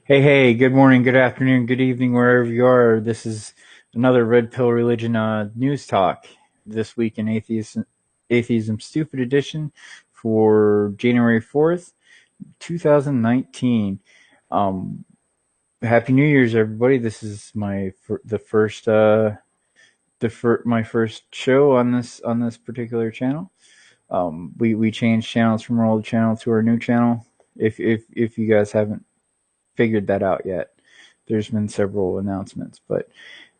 Hey, good morning, good afternoon, good evening, wherever you are. This is another Red Pill Religion news talk this week in Atheism Stupid edition for January 4th, 2019. Um, Happy New Year's, everybody. This is my first show on this particular channel. We changed channels from our old channel to our new channel. If you guys haven't figured that out yet. There's been several announcements, but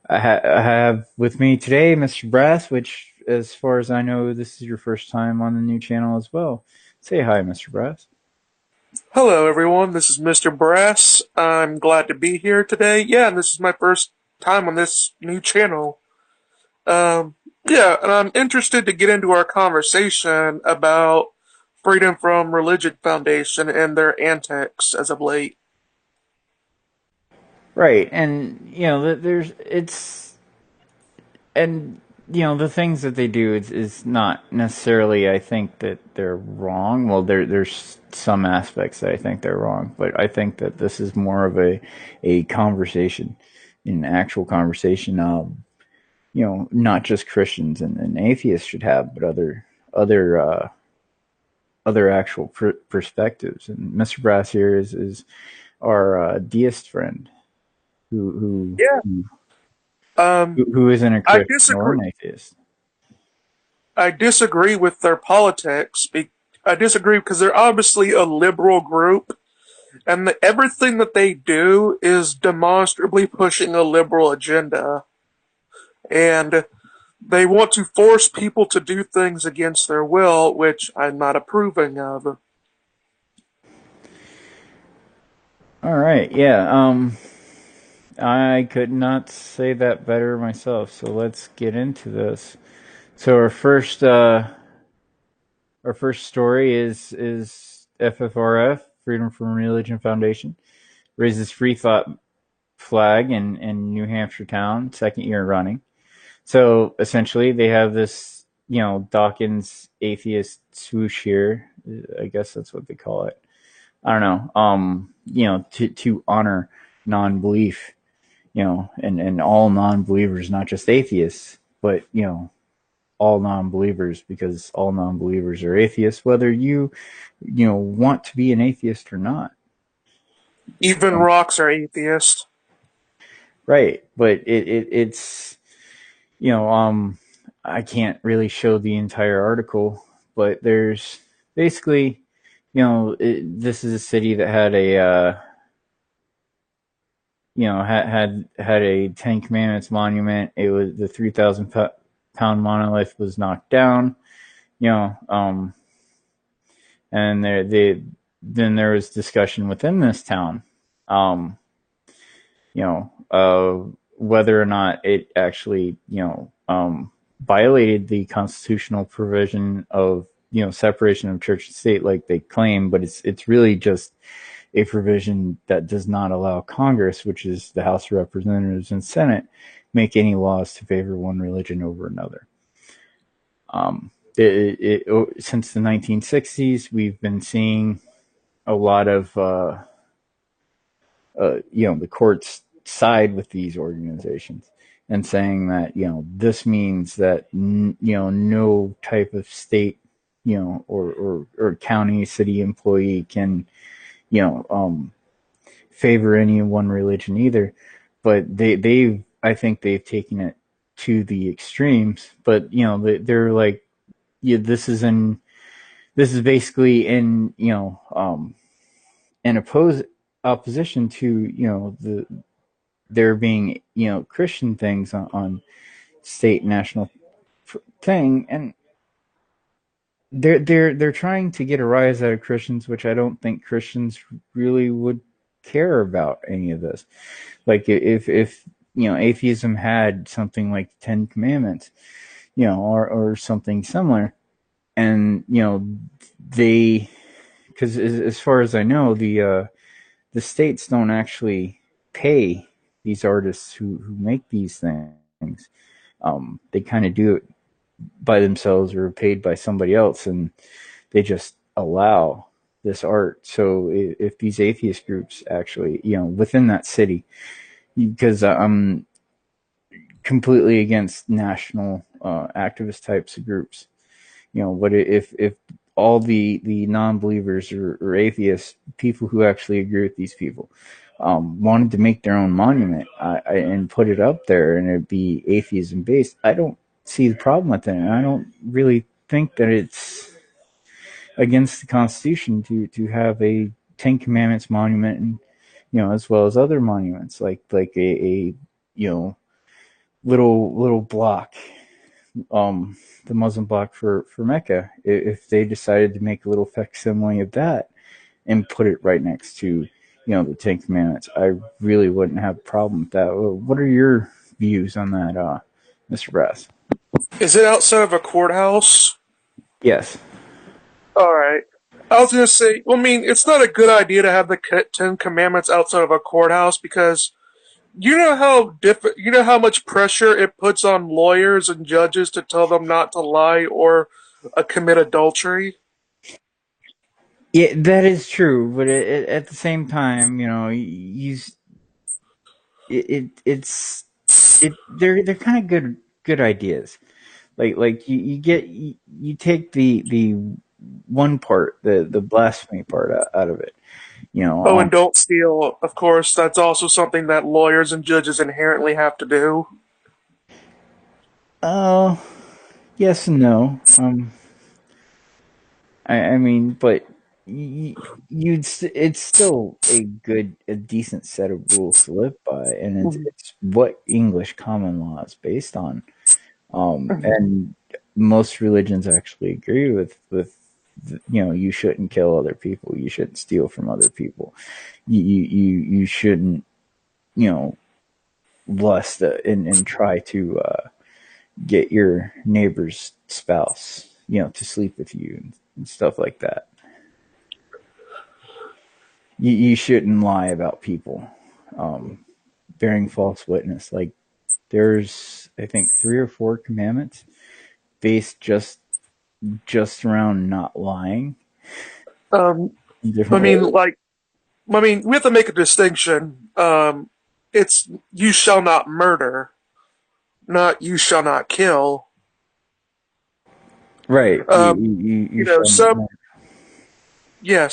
I have with me today Mr. Brass, which, as far as I know, this is your first time on the new channel as well. Say hi, Mr. Brass. Hello, everyone. This is Mr. Brass. I'm glad to be here today. Yeah, and this is my first time on this new channel. Um, yeah, and I'm interested to get into our conversation about Freedom from Religion Foundation and their antics as of late. Right, and there's it's and the things that they do is not necessarily. I think that they're wrong. Well, there's some aspects that I think they're wrong, but I think that this is more of a conversation, an actual conversation. Not just Christians and atheists should have, but other other actual perspectives. And Mr. Brass here is our deist friend who Yeah, um, who isn't a I Christian or disagree. an atheist. I disagree with their politics. I disagree because they're obviously a liberal group, and everything that they do is demonstrably pushing a liberal agenda. And they want to force people to do things against their will, which I'm not approving of. All right, yeah. I could not say that better myself. So let's get into this. So our first story is FFRF, Freedom from Religion Foundation, raises free thought flag in New Hampshire town, second year running. So essentially, they have this, Dawkins atheist swoosh here. I guess that's what they call it. I don't know. To honor non-belief, and all non-believers, not just atheists, but all non-believers, because all non-believers are atheists, whether you want to be an atheist or not. Even rocks are atheist. Right, but it's you know, I can't really show the entire article, but there's basically, this is a city that had had a Ten Commandments monument. It was the 3,000 pound monolith was knocked down, you know, and then there was discussion within this town, um, whether or not it actually, violated the constitutional provision of separation of church and state, like they claim, but it's really just a provision that does not allow Congress, which is the House of Representatives and Senate, make any laws to favor one religion over another. Since the 1960s, we've been seeing a lot of the courts side with these organizations and saying that this means that no type of state or county city employee can you know favor any one religion either. But they've I think they've taken it to the extremes. But they're like, yeah, this is basically in opposition to there being Christian things on state and national thing, and they're trying to get a rise out of Christians, which I don't think Christians really would care about any of this. Like if atheism had something like the Ten Commandments, or something similar, and they, because as far as I know, the states don't actually pay these artists who make these things. They kind of do it by themselves or paid by somebody else, and they just allow this art. So if these atheist groups actually, within that city, because I'm completely against national activist types of groups. But if all the non-believers or atheists, people who actually agree with these people, wanted to make their own monument and put it up there, and it'd be atheism based, I don't see the problem with it. And I don't really think that it's against the Constitution to have a Ten Commandments monument, and as well as other monuments like a little block, the Muslim block for Mecca. If they decided to make a little facsimile of that and put it right next to the Ten Commandments, I really wouldn't have a problem with that. What are your views on that, Mr. Brass? Is it outside of a courthouse? Yes. All right. I was gonna say, well, I mean, it's not a good idea to have the Ten Commandments outside of a courthouse because you know how much pressure it puts on lawyers and judges to tell them not to lie or commit adultery. Yeah, that is true, but at the same time, they're kind of good ideas. Like you take the one part, the blasphemy part out of it. You know, Oh, um, and don't steal. Of course, that's also something that lawyers and judges inherently have to do. uh, yes and no. I mean, but it's still a decent set of rules to live by, and Mhm. it's what English common law is based on. Mhm. And most religions actually agree with you shouldn't kill other people, you shouldn't steal from other people, you shouldn't you know lust and try to get your neighbor's spouse to sleep with you and stuff like that. You shouldn't lie about people, um, bearing false witness. Like there's I think three or four commandments based just around not lying Um, in I different mean, ways. like, I mean, we have to make a distinction. It's you shall not murder, not you shall not kill. Right. Um, You shall not some, murder. yeah,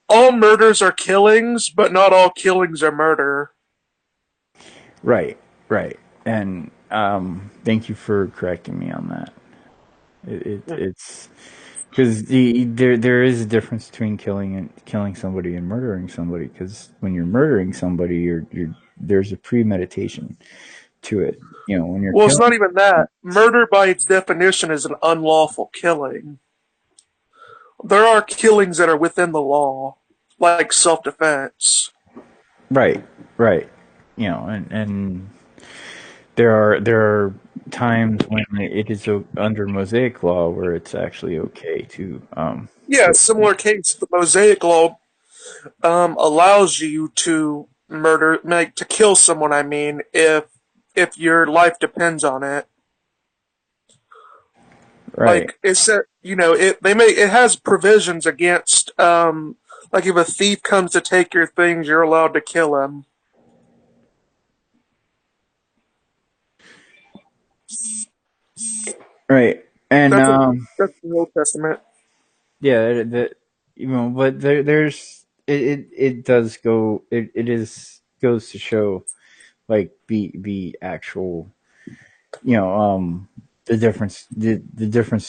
all murders are killings, but not all killings are murder. Right. Right. And thank you for correcting me on that. It's because there is a difference between killing somebody and murdering somebody. Because when you're murdering somebody, you're there's a premeditation to it. When you're Well, it's killing, not even that. Murder, by its definition, is an unlawful killing. There are killings that are within the law, like self-defense. right, right. And there are times when it is under Mosaic law where it's actually okay to Yeah, similar case. The Mosaic Law allows you to to kill someone. I mean, if your life depends on it. right, Like it said, it has provisions against like if a thief comes to take your things, you're allowed to kill him. right, and That's a that's the Old Testament. yeah, but there's it does go it is goes to show like the actual you know the difference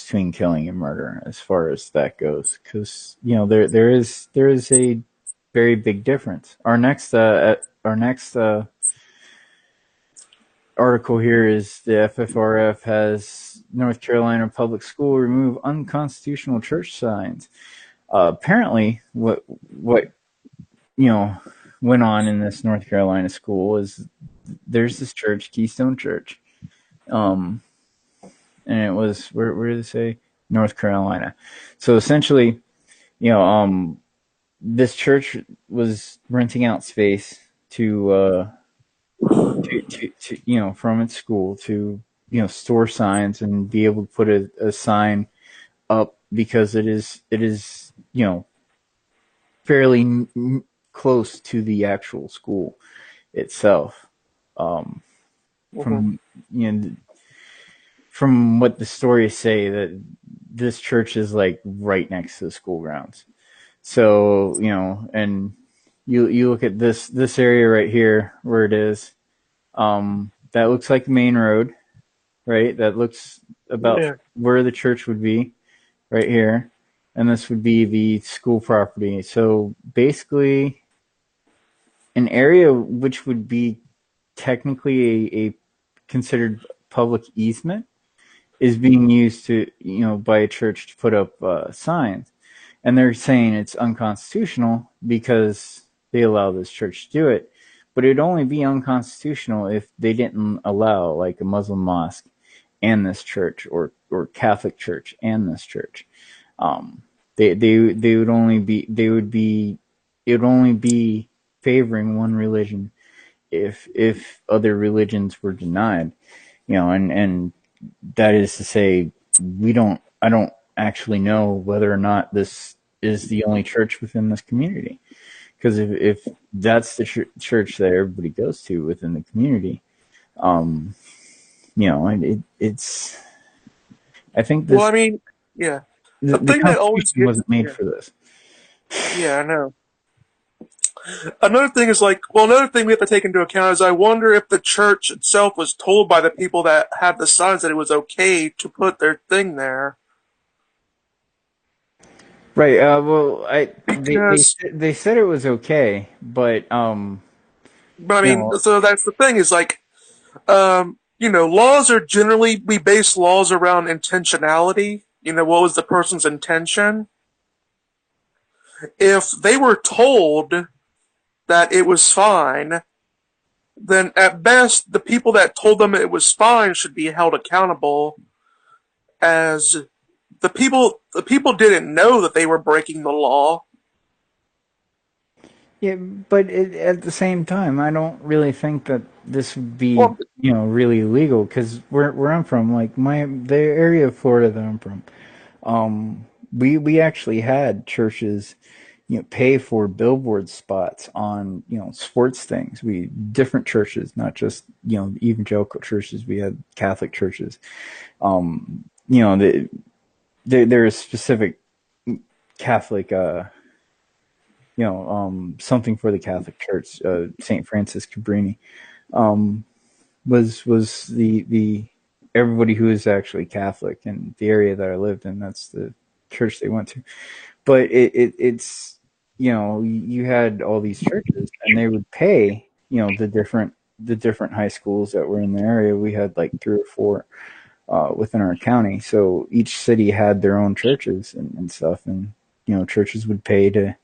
between killing and murder as far as that goes, because there is a very big difference. Our next article here is the FFRF has North Carolina public school remove unconstitutional church signs. Apparently, what you know went on in this North Carolina school is there's this church, Keystone Church, um, and it was where did it say North Carolina? So essentially, you know, this church was renting out space to from its school to store signs and be able to put a sign up because it is fairly close to the actual school itself. Um, Hmm. from you know from what the stories say, that this church is like right next to the school grounds. So and you look at this area right here where it is. That looks like the main road, right? That looks about Yeah. where the church would be, right here, and this would be the school property. So basically, an area which would be technically a considered public easement is being used to by a church to put up signs, and they're saying it's unconstitutional because they allow this church to do it. But it'd only be unconstitutional if they didn't allow like a Muslim mosque and this church, or Catholic church and this church. Um, they would only be they would be it would only be favoring one religion if other religions were denied. And that is to say, we don't I don't actually know whether or not this is the only church within this community, because if that's the church that everybody goes to within the community, um it's I think Well, this I mean, yeah. the, The the thing that always constitution gets, wasn't made yeah, for this. yeah, I know. Another thing is like, well, another thing we have to take into account is I wonder if the church itself was told by the people that had the signs that it was okay to put their thing there. Right. Well, Because, they said it was okay, but I you mean, know, so that's the thing is like, laws are generally, we base laws around intentionality. What was the person's intention? If they were told that it was fine, then at best, the people that told them it was fine should be held accountable, as the people didn't know that they were breaking the law. yeah, but at the same time, I don't really think that this would be Well, really illegal, because where I'm from, like the area of Florida that I'm from, we actually had churches pay for billboard spots on sports things. We different churches, not just evangelical churches. We had Catholic churches. There is specific Catholic, something for the Catholic Church. Saint Francis Cabrini um, was the everybody who is actually Catholic in the area that I lived in. That's the church they went to. But it's you had all these churches, and they would pay the different high schools that were in the area. We had like three or four within our county. So each city had their own churches and stuff, and churches would pay to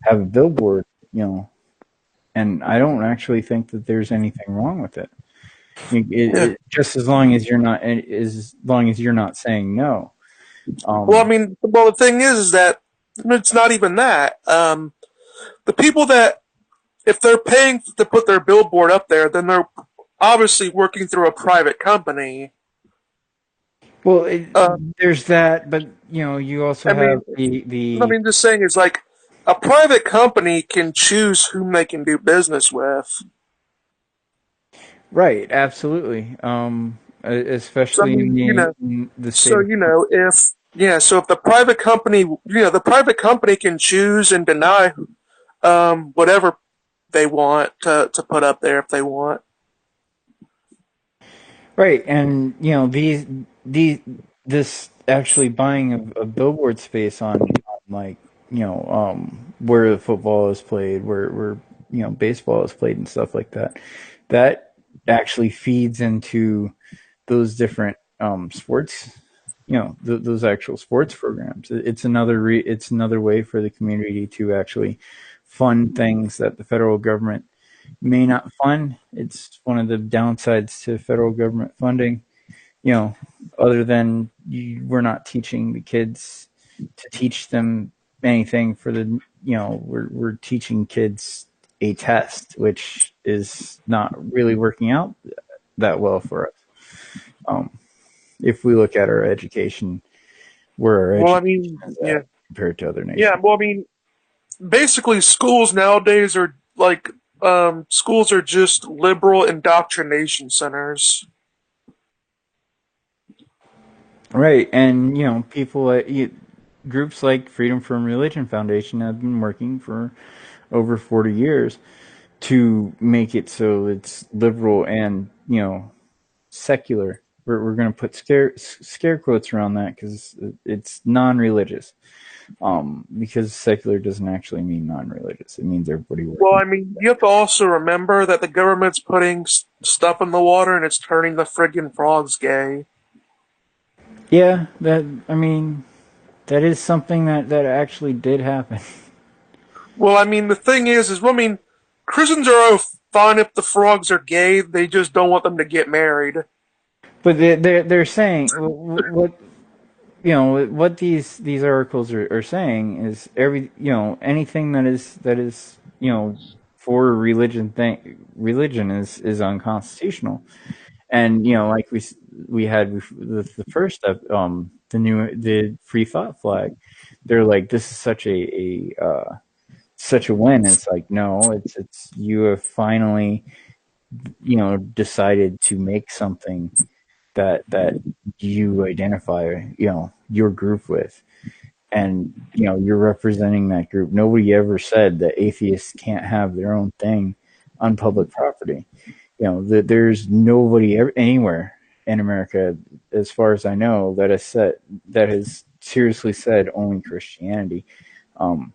have a billboard. And I don't actually think that there's anything wrong with it. yeah. Just as long as you're not saying no. Well, I Um, mean, well, the thing is that it's not even that. The people that, if they're paying to put their billboard up there, then they're obviously working through a private company. well, Uh, there's that, but you also I have mean, I the mean, just saying is like a private company can choose whom they can do business with. right, absolutely. So I Especially mean, in the so state of Florida. if the private company, the private company can choose and deny whatever they want to put up there if they want. Right, and these this actually buying a billboard space on like where the football is played, where baseball is played and stuff like that, that actually feeds into those different sports, those actual sports programs. It's another way for the community to actually fund things that the federal government may not fund. It's one of the downsides to federal government funding. You know, other than we're not teaching the kids to teach them anything for the. We're teaching kids a test, which is not really working out that well for us. Um, if we look at our education, where our Well, I education mean, is yeah, at compared to other yeah. nations. Well, I mean, basically, schools nowadays are like schools are just liberal indoctrination centers. Right, and people at groups like Freedom from Religion Foundation have been working for over 40 years to make it so it's liberal and secular. We're going to put scare quotes around that because it's non-religious. Because secular doesn't actually mean non-religious. It means everybody Well, working. I mean, you have to also remember that the government's putting stuff in the water and it's turning the friggin' frogs gay. Yeah, that I mean that is something that actually did happen. Well, I mean, the thing is, well, I mean, Christians are fine if the frogs are gay. They just don't want them to get married. But they're saying what what these articles are saying is anything that is for religion is unconstitutional. And like we had the first step, the free thought flag. They're like, this is such a win. It's like, no, it's you have finally decided to make something that you identify your group with, and you're representing that group. Nobody ever said that atheists can't have their own thing on public property. That there's nobody anywhere in America, as far as I know, that has seriously said only Christianity, um,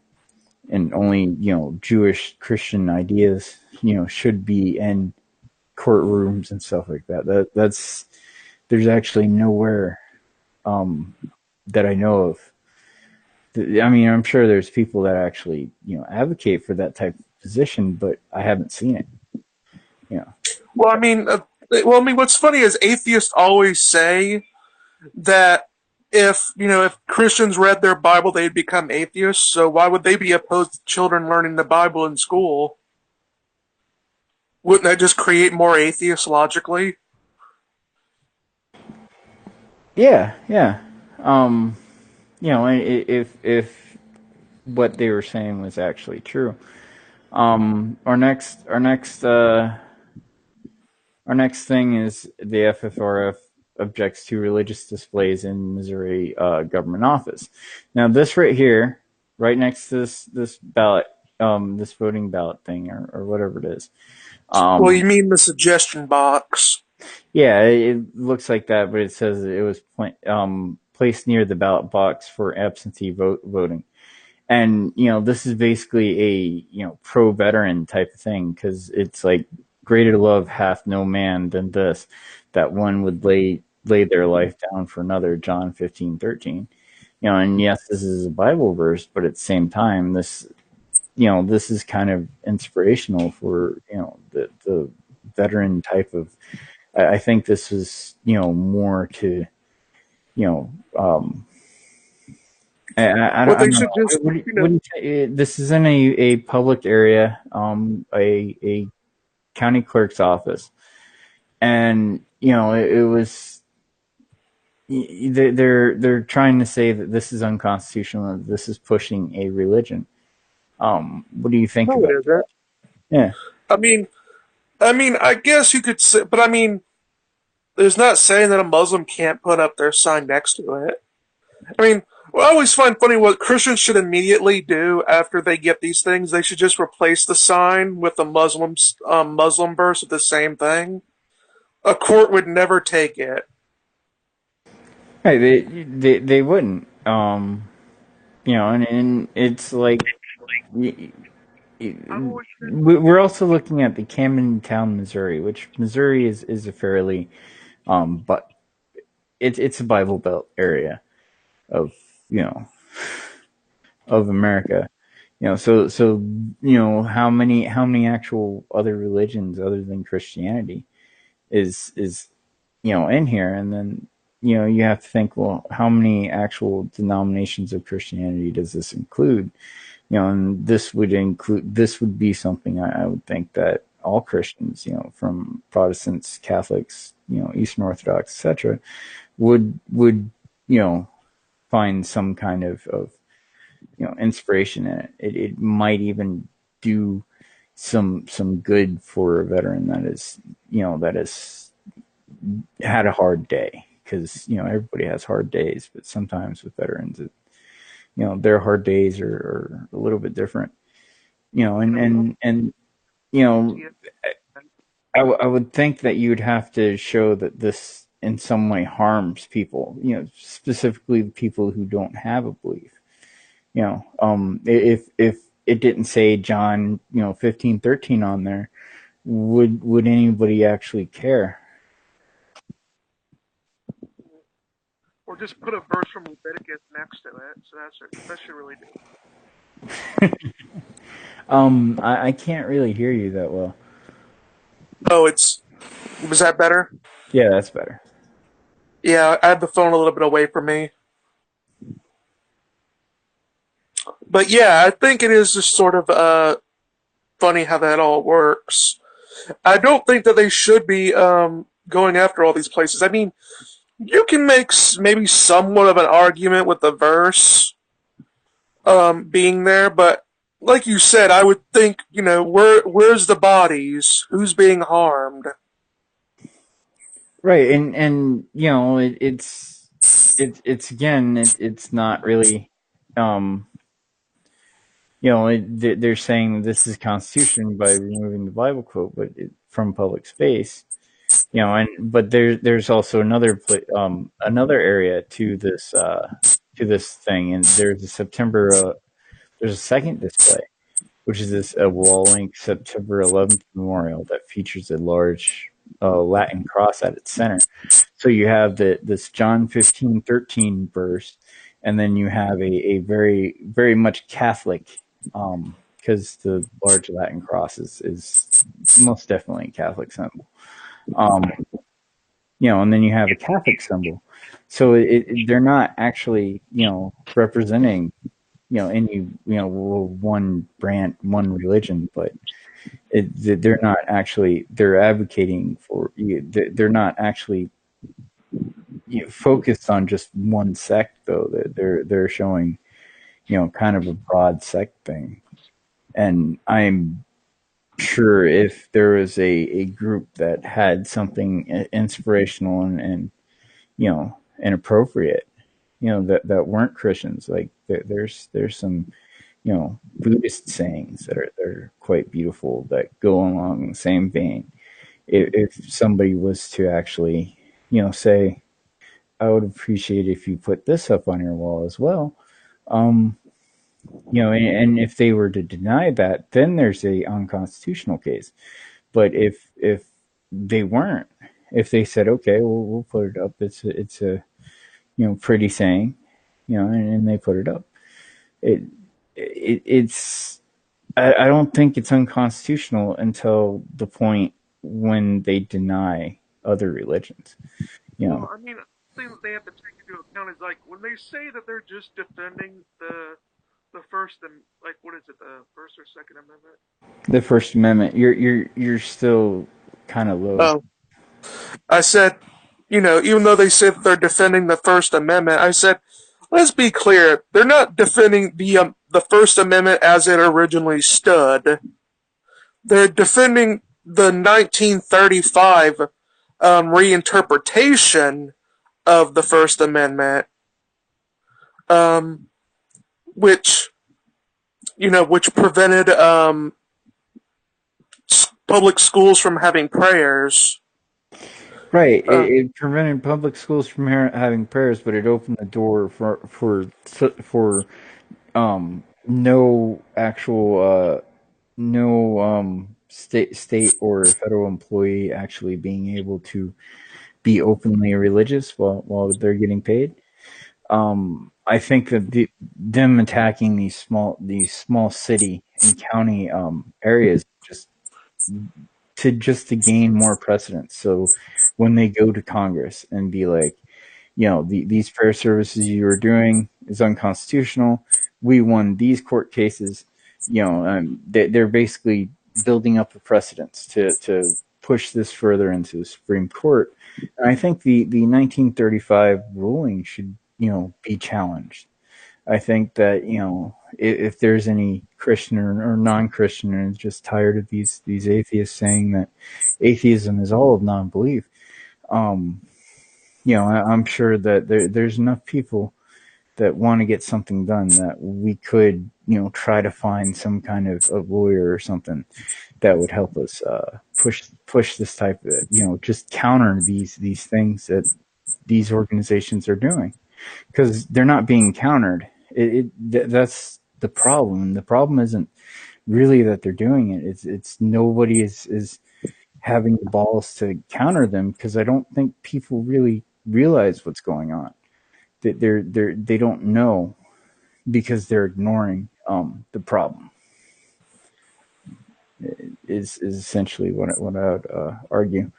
and only Jewish Christian ideas should be in courtrooms and stuff like that. That's there's actually nowhere um, that I know of. I mean, I'm sure there's people that actually advocate for that type of position, but I haven't seen it. You know, Well, I mean, what's funny is atheists always say that if Christians read their Bible, they'd become atheists. So why would they be opposed to children learning the Bible in school? Wouldn't that just create more atheists logically? yeah, yeah. Um, if what they were saying was actually true. Our next thing is the FFRF objects to religious displays in Missouri government office. Now, this right here, right next to this ballot, this voting ballot thing, or whatever it is. Well, you Um, mean the suggestion box? yeah, it looks like that, but it says it was placed near the ballot box for absentee voting. And this is basically a pro veteran type of thing, because it's like, greater love hath no man than this, that one would lay their life down for another, John 15:13. And yes, this is a Bible verse, but at the same time, this is kind of inspirational for the veteran type of. I think this is more to you know Well, I they don't should know. just, What do you this is in a public area, a county clerk's office, and it was. They're trying to say that this is unconstitutional. That this is pushing a religion. What do you think no, it about isn't. that? Yeah. I mean, I guess you could say, but I mean, there's not saying that a Muslim can't put up their sign next to it. I mean, well, I always find funny what Christians should immediately do after they get these things. They should just replace the sign with a Muslim verse of the same thing. A court would never take it. Hey, they wouldn't. And it's like we're also looking at the Camden Town, Missouri, which Missouri is a fairly but it's a Bible Belt area of you know of America. So how many actual other religions other than Christianity is in here, and then you have to think, well, how many actual denominations of Christianity does this include? And this would be something I would think that all Christians, from Protestants, Catholics, Eastern Orthodox, etc., would find some kind of inspiration in it. It might even do some good for a veteran that is that has had a hard day, because everybody has hard days, but sometimes with veterans, their hard days are a little bit different. And You know, you know yeah. I would think that you would have to show that this in some way harms people, specifically the people who don't have a belief. If it didn't say John, 15:13 on there, would anybody actually care? Or just put a verse from Leviticus next to it. So that should really do. I can't really hear you that well. Oh, was that better? Yeah, that's better. Yeah, I had the phone a little bit away from me. But yeah, I think it is just sort of funny how that all works. I don't think that they should be going after all these places. I mean, you can make maybe somewhat of an argument with the verse being there, but like you said, I would think, where's the bodies? Who's being harmed? Right, and it's again, it's not really, um they're saying this is Constitution by removing the Bible quote, but from public space. And but there's also another area to this thing, and there's a second display, which is this a wall link September 11th memorial that features a large Latin cross at its center. So you have this John 15:13 verse, and then you have a very very much Catholic, because the large Latin cross is most definitely a Catholic symbol. Um, and then you have a Catholic symbol. So they're not actually, representing, any, one brand, one religion, but they're not actually, they're advocating for, they're not actually focused on just one sect, though. They're showing, kind of a broad sect thing. And I'm sure if there was a group that had something inspirational and appropriate, that weren't Christians, like there's some Buddhist sayings that are quite beautiful that go along the same vein. If somebody was to actually say, I would appreciate if you put this up on your wall as well. um and if they were to deny that, then there's a unconstitutional case. But if they weren't, if they said, okay, we'll put it up, it's a pretty saying, and they put it up, it, it's I don't think it's unconstitutional until the point when they deny other religions. you Well, know I mean, the thing that they have to take into account is like when they say that they're just defending the first and like what is it, the First or Second Amendment? the First Amendment, you're still kind of low. Oh, I said, even though they say that they're defending the First Amendment, I said, let's be clear, they're not defending the First Amendment as it originally stood. They're defending the 1935 reinterpretation of the First Amendment, um, which which prevented public schools from having prayers. Right. Uh, It prevented public schools from having prayers, but it opened the door for no actual no state or federal employee actually being able to be openly religious while they're getting paid. I think that them attacking these small city and county areas just to gain more precedence. So when they go to Congress and be like, these prayer services you are doing is unconstitutional. We won these court cases. They're basically building up a precedence to push this further into the Supreme Court. And I think the 1935 ruling should be challenged. I think that if there's any Christian or non-Christian and is just tired of these atheists saying that atheism is all of non-belief, um, I'm sure that there's enough people that want to get something done that we could try to find some kind of lawyer or something that would help us push this type of just counter these things that these organizations are doing because they're not being countered. That's the problem. The problem isn't really that they're doing it. It's nobody is having the balls to counter them because I don't think people really realize what's going on. That they don't know because they're ignoring the problem. Is essentially what I would argue.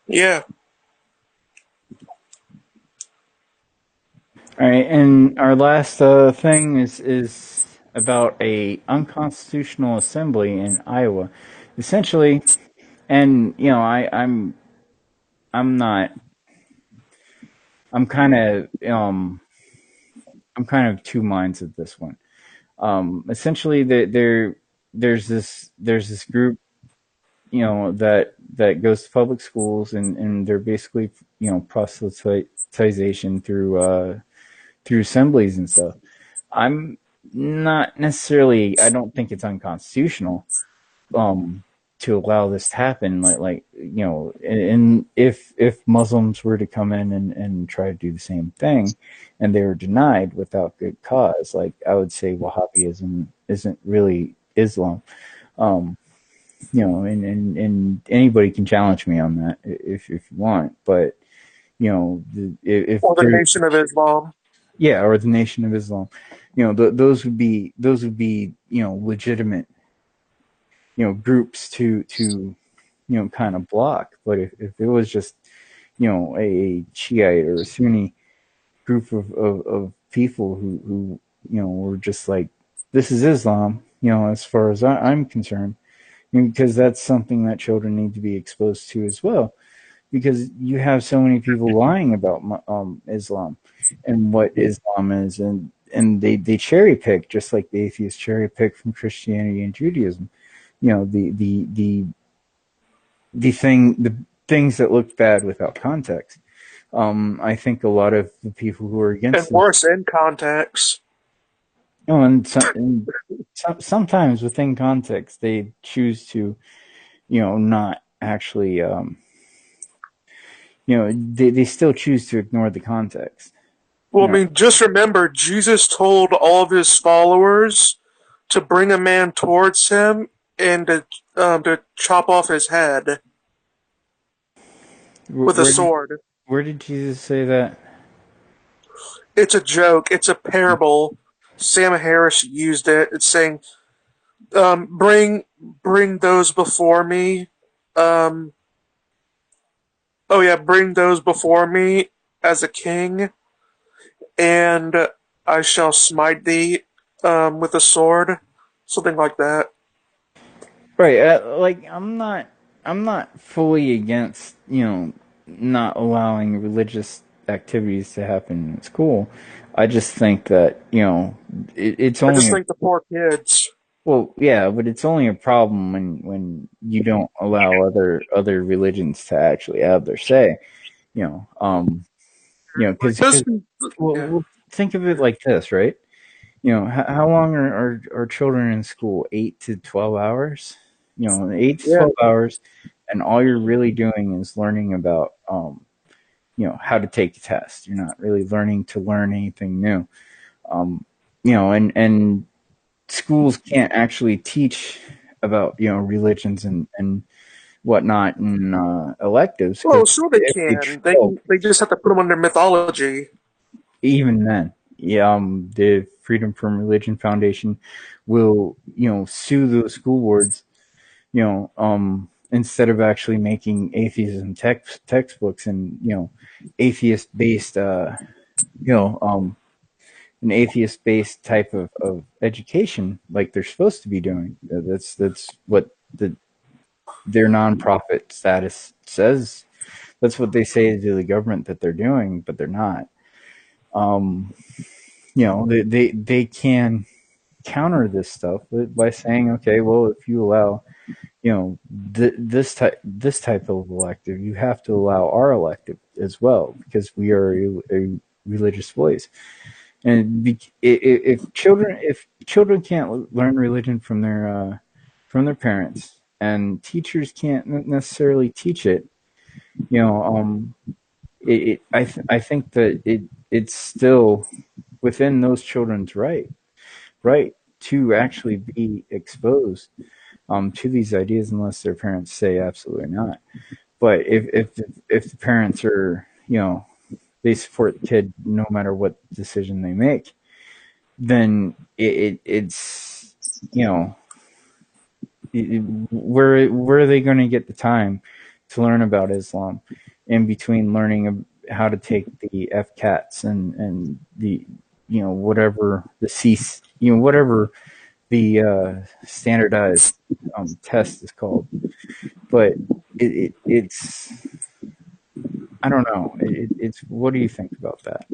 Yeah. All right, and our last thing is about a unconstitutional assembly in Iowa. Essentially, and I'm not I'm kind of I'm kind of two minds of this one. Essentially, there's this group that goes to public schools and they're basically proselytization through assemblies and stuff. I'm not necessarily. I don't think it's unconstitutional um, to allow this to happen. And if Muslims were to come in and try to do the same thing, and they were denied without good cause, like I would say, Wahhabism isn't really Islam. Um, and anybody can challenge me on that if you want, but if Or the there, Nation of Islam. yeah, or the Nation of Islam, those would be legitimate groups to kind of block. But if it was just a Shiite or a Sunni group of people who were just like, this is Islam, as far as I'm concerned, because that's something that children need to be exposed to as well, because you have so many people lying about Islam and what Islam is, and they cherry pick just like the atheists cherry pick from Christianity and Judaism. The things that look bad without context. I think a lot of the people who are And against this, worse, in context. and sometimes within context, they choose to, not actually, they still choose to ignore the context. Well, You I know, mean, just remember, Jesus told all of his followers to bring a man towards him and to chop off his head where, with a where did sword. where did Jesus say that? It's a joke. It's a parable. Sam Harris used it. It's saying, bring those before me. Um, oh yeah, bring those before me as a king, and I shall smite thee with a sword, something like that. Right, like I'm not fully against not allowing religious activities to happen in school. I just think that it's I just only think the poor kids. well, yeah, but it's only a problem when you don't allow other religions to actually have their say. You know, um, because This, well, yeah, think of it like this, right? How long are children in school? 8 to 12 hours. 8 to 12 hours, and all you're really doing is learning about how to take the test. You're not really learning to learn anything new. Um, and schools can't actually teach about religions and whatnot in electives well, because sure they if they can. They well, can. They just have to put them under mythology. even then, yeah, the Freedom from Religion Foundation will sue the school boards, instead of actually making atheism textbooks and atheist based you know um an atheist based type of education like they're supposed to be doing. That's what their nonprofit status says That's what they say to the government that they're doing, but they're not. Um, they can counter this stuff by saying, okay, well, if you allow, this type of elective, you have to allow our elective as well because we are a religious voice. And if children can't learn religion from their parents, and teachers can't necessarily teach it, you know, I think that it's still within those children's right to actually be exposed to these ideas unless their parents say absolutely not. But if the parents are, they support the kid no matter what decision they make, then it's, you know where are they going to get the time to learn about Islam in between learning how to take the FCATs and the, whatever the C, whatever the standardized test is called. But it's, I don't know. It's, what do you think about that?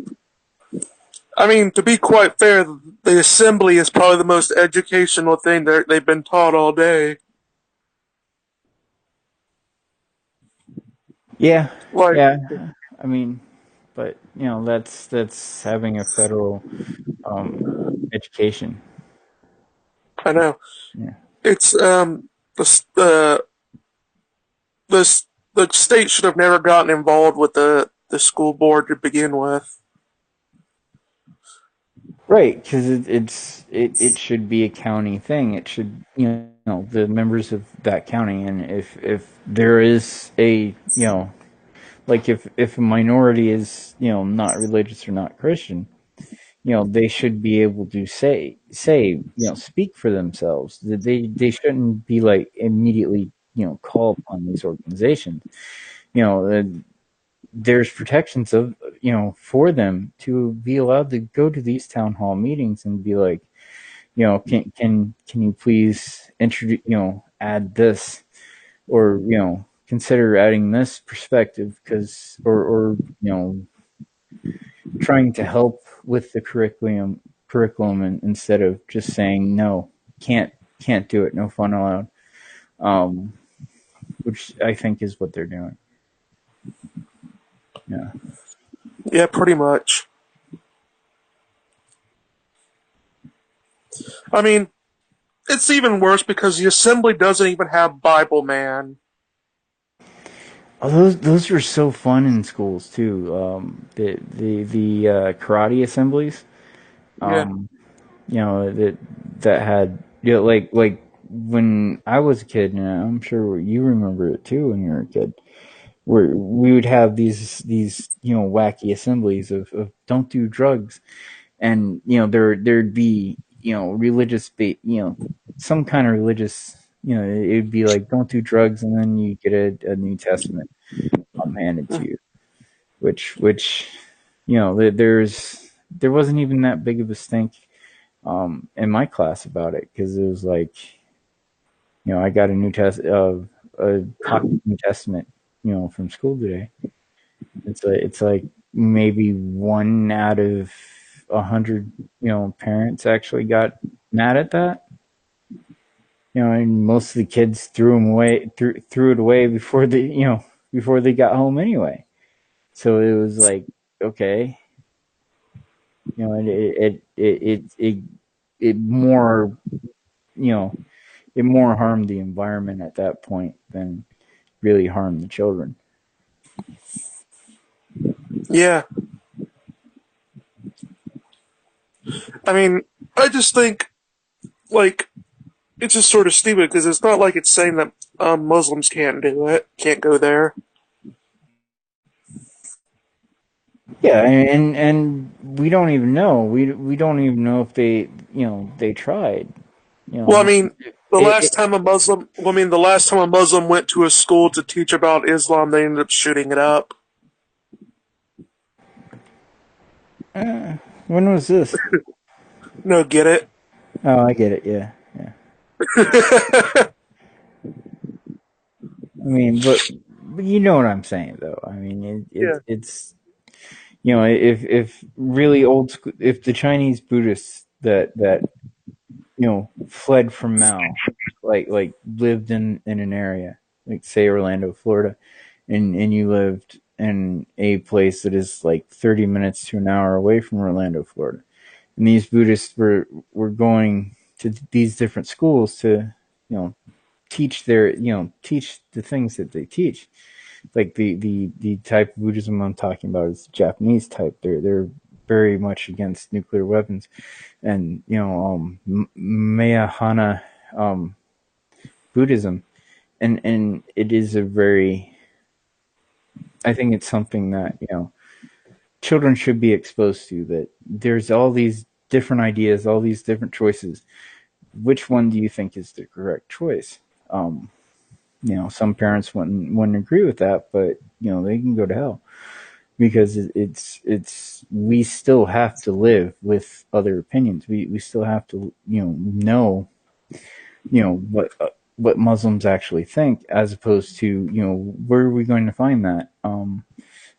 I mean, to be quite fair, the assembly is probably the most educational thing they've been taught all day. Yeah, Like, yeah. I mean, but that's having a federal education. I know Yeah. it's the the the state should have never gotten involved with the school board to begin with. Right, because it should be a county thing. It should, the members of that county, and if there is a, like, if a minority is, not religious or not Christian, they should be able to speak for themselves. That they shouldn't be like immediately, call upon these organizations. You know, there's protections of, for them to be allowed to go to these town hall meetings and be like, can you please introduce, add this, or, consider adding this perspective, because, or, trying to help with the curriculum, and instead of just saying no, can't do it, no fun allowed. um which I think is what they're doing. Yeah. Yeah, pretty much. I mean, it's even worse because the assembly doesn't even have Bible Man. Oh, those were so fun in schools too. The karate assemblies. Yeah. Um, that had, like when I was a kid, and I'm sure you remember it too when you were a kid, where we would have these wacky assemblies of don't do drugs, and there'd be, religious, some kind of religious, it'd be like don't do drugs, and then you get a New Testament handed to you, which there wasn't even that big of a stink in my class about it, because it was like, I got a copy of New Testament, from school today. It's like maybe one out of 100, parents actually got mad at that. And most of the kids threw it away before they got home anyway. So it was like, okay, it more, you know it more harmed the environment at that point than really harmed the children. Yeah. I mean, I just think, like, it's just sort of stupid because it's not like it's saying that Muslims can't do it, can't go there. Yeah, and we don't even know. We don't even know if they tried. Well, I You mean, it, the last time a Muslim went to a school to teach about Islam, they ended up shooting it up. when was this? No, get it? Oh, I get it. Yeah, yeah. I mean, but But you know what I'm saying, though. I mean, Yeah. it's if really old school, if the Chinese Buddhists that fled from Mao, like lived in an area like say Orlando, Florida, and you lived in a place that is like 30 minutes to an hour away from Orlando, Florida, and these Buddhists were going to these different schools to you know teach the things that they teach, like the type of Buddhism I'm talking about is the Japanese type. They're very much against nuclear weapons, and Mayahana um, Buddhism, and it is a very, I think it's something that children should be exposed to. That there's all these different ideas, all these different choices. Which one do you think is the correct choice? Um, some parents wouldn't agree with that, but they can go to hell because it's we still have to live with other opinions. We still have to what Muslims actually think, as opposed to where are we going to find that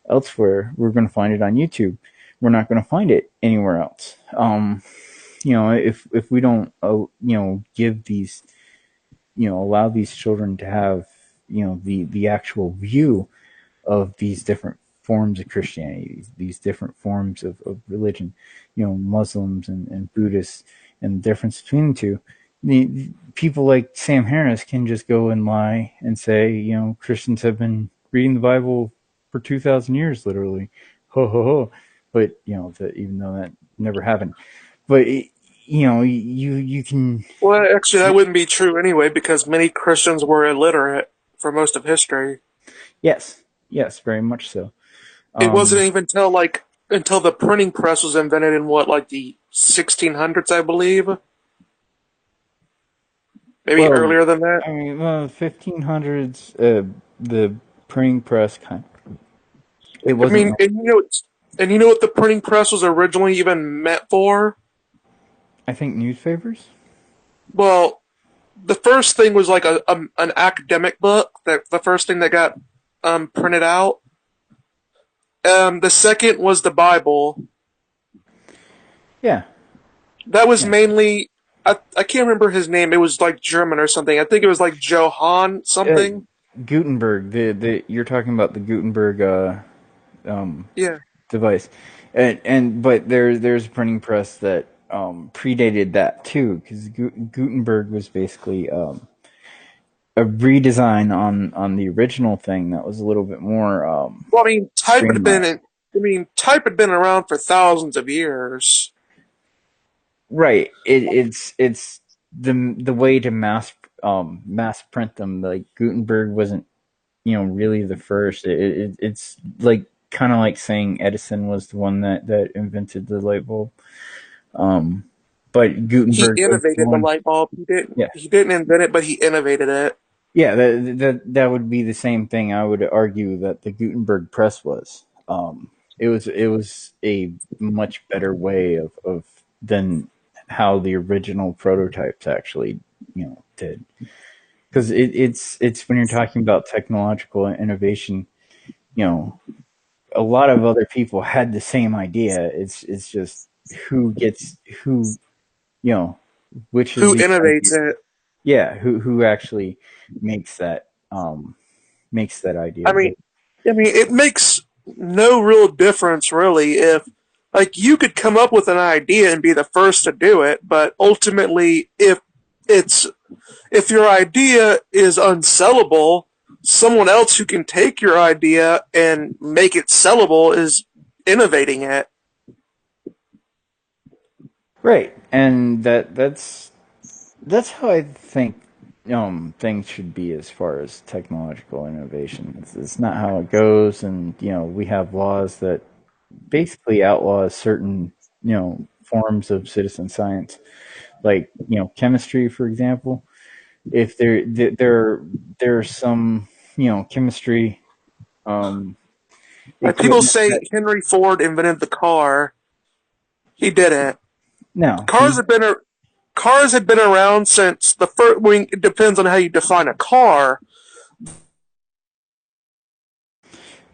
elsewhere? We're going to find it on YouTube. We're not going to find it anywhere else. If we don't give these allow these children to have the actual view of these different forms of Christianity, these different forms of religion, Muslims and Buddhists, and the difference between the two. The people like Sam Harris can just go and lie and say, Christians have been reading the Bible for 2,000 years, literally, ho ho ho. But even though that never happened, but you can. Well, actually, that wouldn't be true anyway because many Christians were illiterate for most of history. Yes, yes, very much so. It wasn't Um, even until the printing press was invented in what, like the 1600s, I believe, maybe well, earlier than that. I mean, 1500s, the printing press kind. It I wasn't. mean, and you know what the printing press was originally even meant for? I think newspapers. Well, the first thing was like an academic book. That the first thing that got printed out. The second was the Bible. Yeah, That was yeah. mainly I can't remember his name. It was like German or something. I think it was like Johann Uh, something. Gutenberg. The you're talking about the Gutenberg um, Yeah. device, and but there's a printing press that predated that too, because Gutenberg was basically a redesign on the original thing that was a little bit more Well, I mean, streamlined. type had been around for thousands of years. Right. It's the way to mass print them. Like Gutenberg wasn't really the first. It's like kind of like saying Edison was the one that invented the light bulb. Um, but He Gutenberg was the innovated the one. light bulb. He didn't. Yeah, He didn't invent it, but he innovated it. yeah. That would be the same thing. I would argue that the Gutenberg press was. It was a much better way of than how the original prototypes actually did, because it's when you're talking about technological innovation, you know a lot of other people had the same idea. It's just who gets who, you know which of Who these innovates ideas, it? yeah, who actually makes that makes that idea I good. mean, it makes no real difference really if like you could come up with an idea and be the first to do it, but ultimately it's if your idea is unsellable, someone else who can take your idea and make it sellable is innovating it. Right, and that's how I think things should be as far as technological innovation. It's not how it goes, and we have laws that basically outlaw certain forms of citizen science, like chemistry, for example. If there are some chemistry um, Like people equipment say that Henry Ford invented the car. He didn't. no Cars have been cars had been around since the first. I mean, it depends on how you define a car.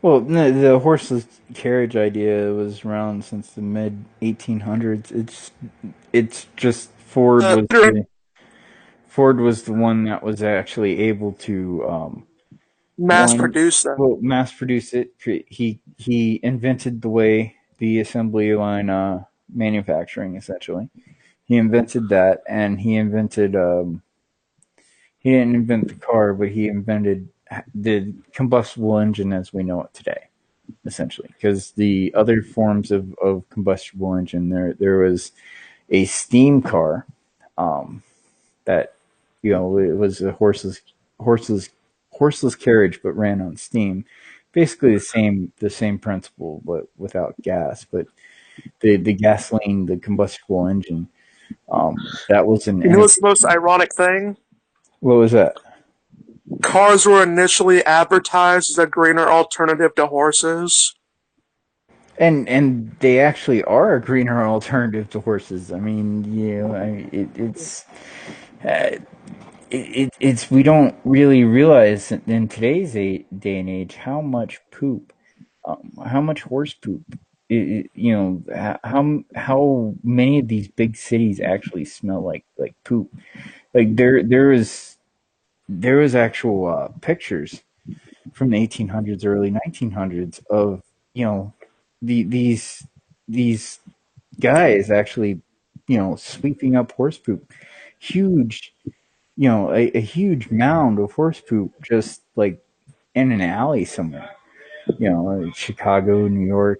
Well, no, the horseless carriage idea was around since the mid 1800s. It's just During Ford was the one that was actually able to mass one produce that. well mass produce it. He invented the way the assembly line manufacturing essentially. He invented that, and he didn't invent the car, but he invented the combustible engine as we know it today, essentially. Because the other forms of combustible engine, there was a steam car that it was a horseless horseless carriage, but ran on steam. Basically the same principle, but without gas. But the gasoline, the combustible engine, that was an You know what's the innovation. most ironic thing? What was that? Cars were initially advertised as a greener alternative to horses. And they actually are a greener alternative to horses. I mean, uh, it's we don't really realize in today's day and age how much horse poop. How many of these big cities actually smell like poop. Like there was actual pictures from the 1800s, early 1900s of you know these guys actually sweeping up horse poop, huge a huge mound of horse poop just like in an alley somewhere. Like Chicago, New York.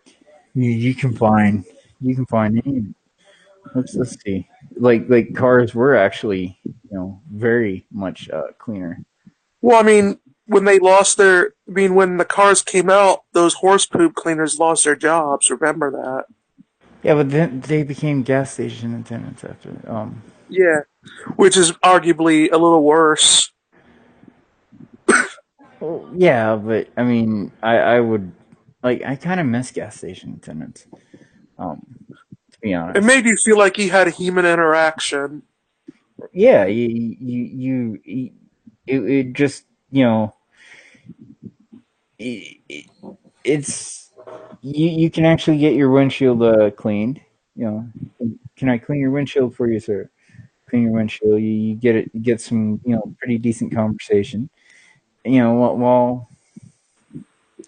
You can find any. Let's see. Like cars were actually very much cleaner. Well, I mean, when the cars came out, those horse poop cleaners lost their jobs. Remember that? Yeah, but then they became gas station attendants after. Yeah, which is arguably a little worse. Well, yeah, but I mean, I would I kind of miss gas station attendants. To be It honest. made you feel like you had a human interaction. Yeah, it just it, it's you can actually get your windshield cleaned. You can I clean your windshield for you, sir? Clean your windshield. You get it. You get some pretty decent conversation.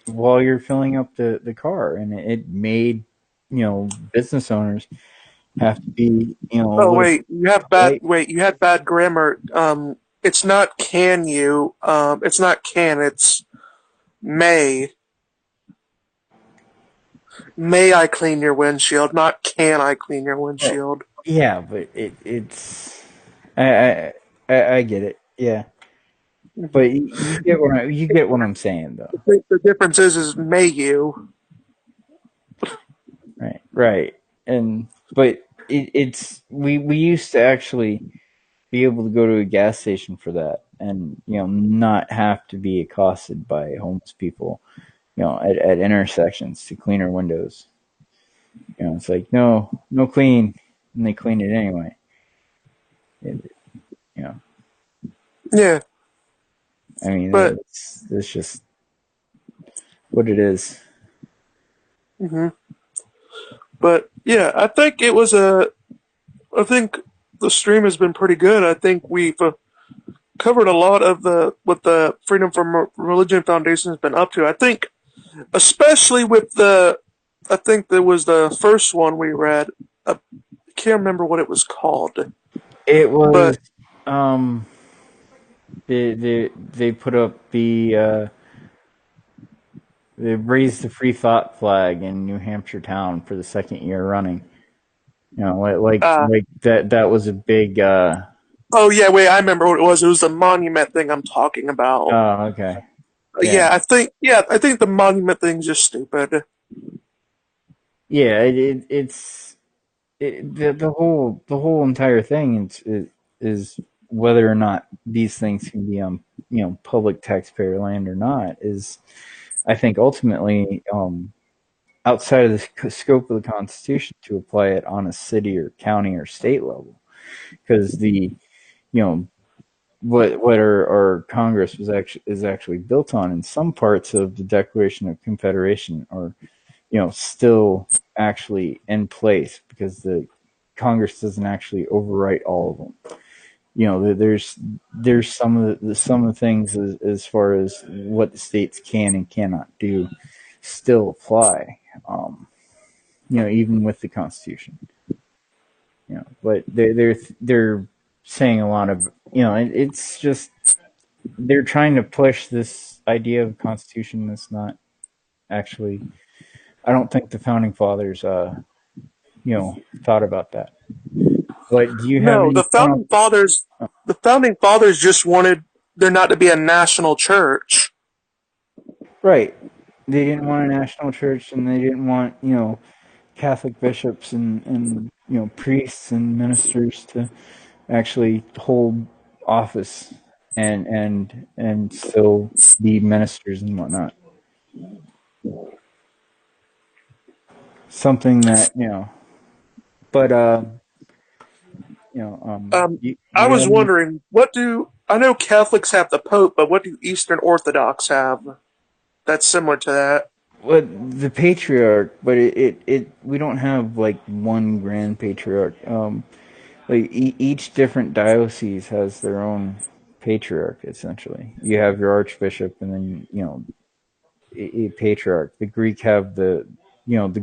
While you're filling up the car, and it made business owners have to be a Oh little wait, polite. you had bad grammar. It's not can you. It's not can. It's may. May I clean your windshield? Not can I clean your Well, windshield? yeah, but it's I I get it. Yeah, but Mhm. you get what I'm saying though. The difference is may you. Right, right. And but it's we used to actually be able to go to a gas station for that, and not have to be accosted by homeless people, at intersections to clean our windows. It's like no clean, and they clean it anyway. It, you know, Yeah, I mean but it's just what it is. mhm. But yeah, I think it was a. I think the stream has been pretty good. I think we've covered a lot of the what the Freedom from Religion Foundation has been up to. I think, especially with the, I think there was the first one we read. I can't remember what it was called, It but was um they put up they raised the free thought flag in New Hampshire town for the second year running. uh, Like that was a big oh yeah, wait, I remember what it was. It was the monument thing I'm talking about. oh, okay. Yeah. Yeah, I think the monument thing's just stupid. Yeah, the whole entire thing is whether or not these things can be on public taxpayer land or not is I think ultimately outside of the scope of the Constitution to apply it on a city or county or state level because the you know what our Congress is actually built on, and some parts of the Declaration of Confederation are, still actually in place because the Congress doesn't actually overwrite all of them. There's some of the things as far as what the states can and cannot do still apply. Even with the Constitution. But they're saying a lot of, it's just they're trying to push this idea of Constitution that's not actually. I don't think the founding fathers, thought about that. But do you have No, any final? the founding fathers just wanted there not to be a national church. Right. They didn't want a national church, and they didn't want Catholic bishops and priests and ministers to actually hold office and still be ministers and whatnot. Something that but do I you have was any? wondering, what do I know Catholics have the Pope, but what do Eastern Orthodox have that's similar to that? Well, the patriarch, but it we don't have like one grand patriarch. Like each different diocese has their own patriarch. Essentially, you have your archbishop, and then a patriarch. The Greek have the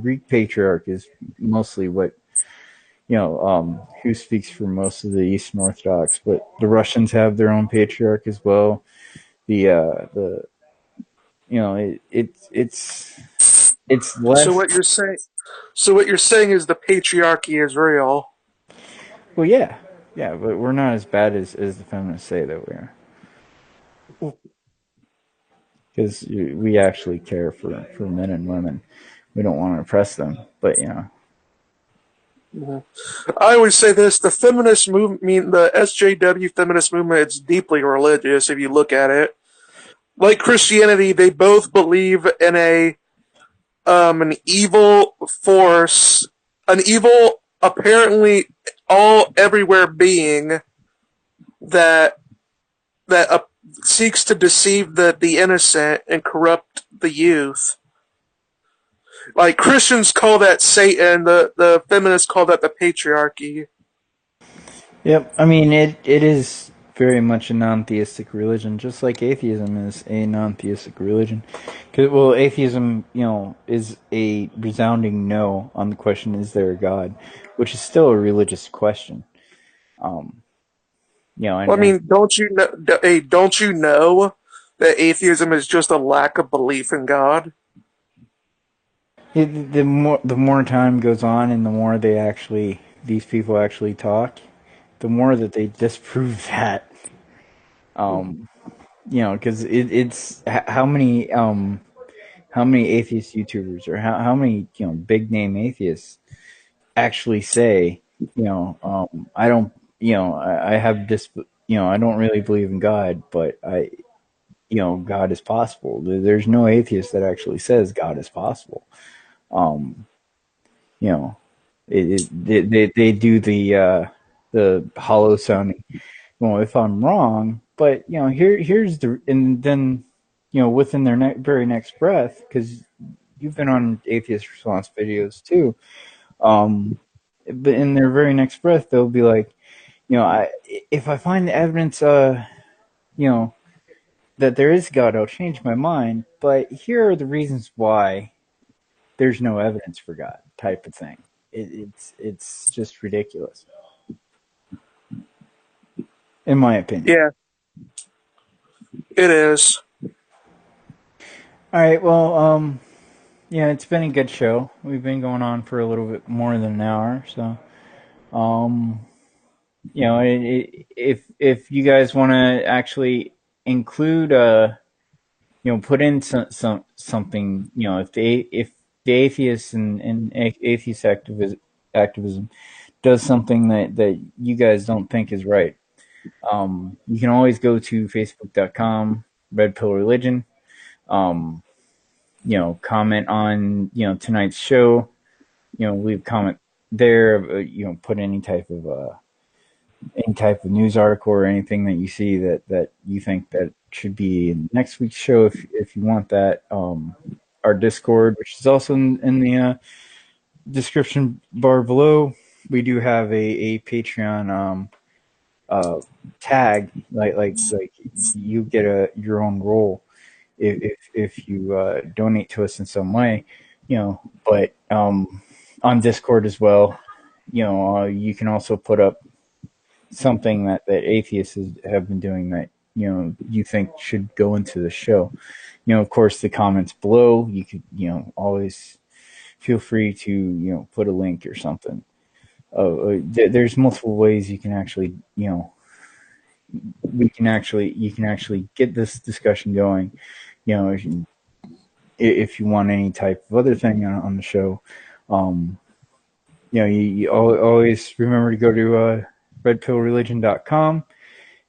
Greek patriarch is mostly what who speaks for most of the Eastern Orthodox, but the Russians have their own patriarch as well. The it's So less. what you're saying, so what you're saying is the patriarchy is real. Well, yeah, yeah, but we're not as bad as the feminists say that we are, because we actually care for men and women. We don't want to oppress them, but I always say this: the feminist movement, the SJW feminist movement, it's deeply religious. If you look at it, like Christianity, they both believe in an evil force, an evil, apparently all everywhere being that that seeks to deceive the innocent and corrupt the youth. Like Christians call that Satan, the feminists call that the patriarchy. yep. I mean, it is very much a non-theistic religion, just like atheism is a non-theistic religion. Well, atheism, is a resounding no on the question, is there a God, which is still a religious question. Um, Well, I and mean, don't you know that atheism is just a lack of belief in God? the more time goes on, and the more these people actually talk, the more that they disprove that. Um, because it's how many atheist YouTubers, or how many big name atheists actually say, I don't, I have this, I don't really believe in God, but God is possible. There's no atheist that actually says God is possible. Um, you know, they do the hollow sounding. Well, if I'm wrong, but here's the, and then within their very next breath, because you've been on atheist response videos too. Um, but in their very next breath, they'll be like, if I find the evidence, you know, that there is God, I'll change my mind. But here are the reasons why there's no evidence for God, type of thing. It's just ridiculous, in my opinion. Yeah, it is. All right, well, yeah, it's been a good show. We've been going on for a little bit more than an hour, so um, if you guys want to actually include put in something, if the atheists and atheist activism does something that you guys don't think is right, you can always go to facebook.com red pill religion, um, comment on tonight's show, leave a comment there, put any type of any type of news article or anything that you see that you think that should be in next week's show, if you want that. Our Discord, which is also in the description bar below, we do have a Patreon uh, tag, like you get your own role if you donate to us in some way, But on Discord as well, you can also put up something that atheists have been doing that you think should go into the show. Of course, the comments below, you could always feel free to put a link or something. There's multiple ways you can actually you can actually get this discussion going. If you want any type of other thing on the show, um, you always remember to go to redpillreligion.com.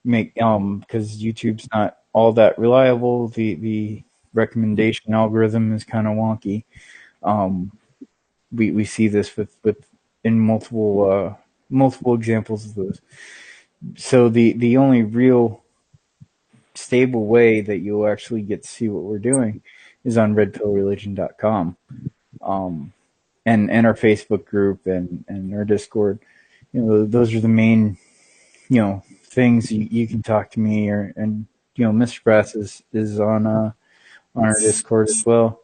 Make because YouTube's not all that reliable. The recommendation algorithm is kind of wonky. Um, we see this with in multiple examples of those. So the only real stable way that you'll actually get to see what we're doing is on redpillreligion.com. Um, and our Facebook group and our Discord. Those are the main, things you can talk to me and Mr.Brass is on our Discord as well.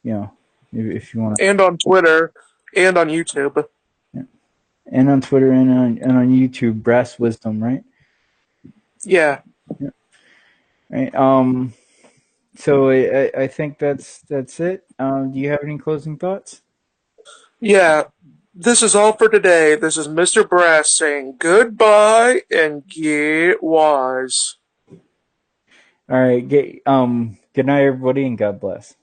You know, if you want to, And on Twitter and on YouTube. yeah. And on Twitter and on YouTube, Brass Wisdom, right? Yeah. Yeah. Right. So I think that's it. Do you have any closing thoughts? Yeah. This is all for today. This is Mr. Brass saying goodbye and get wise. All right. Good night, everybody, and God bless.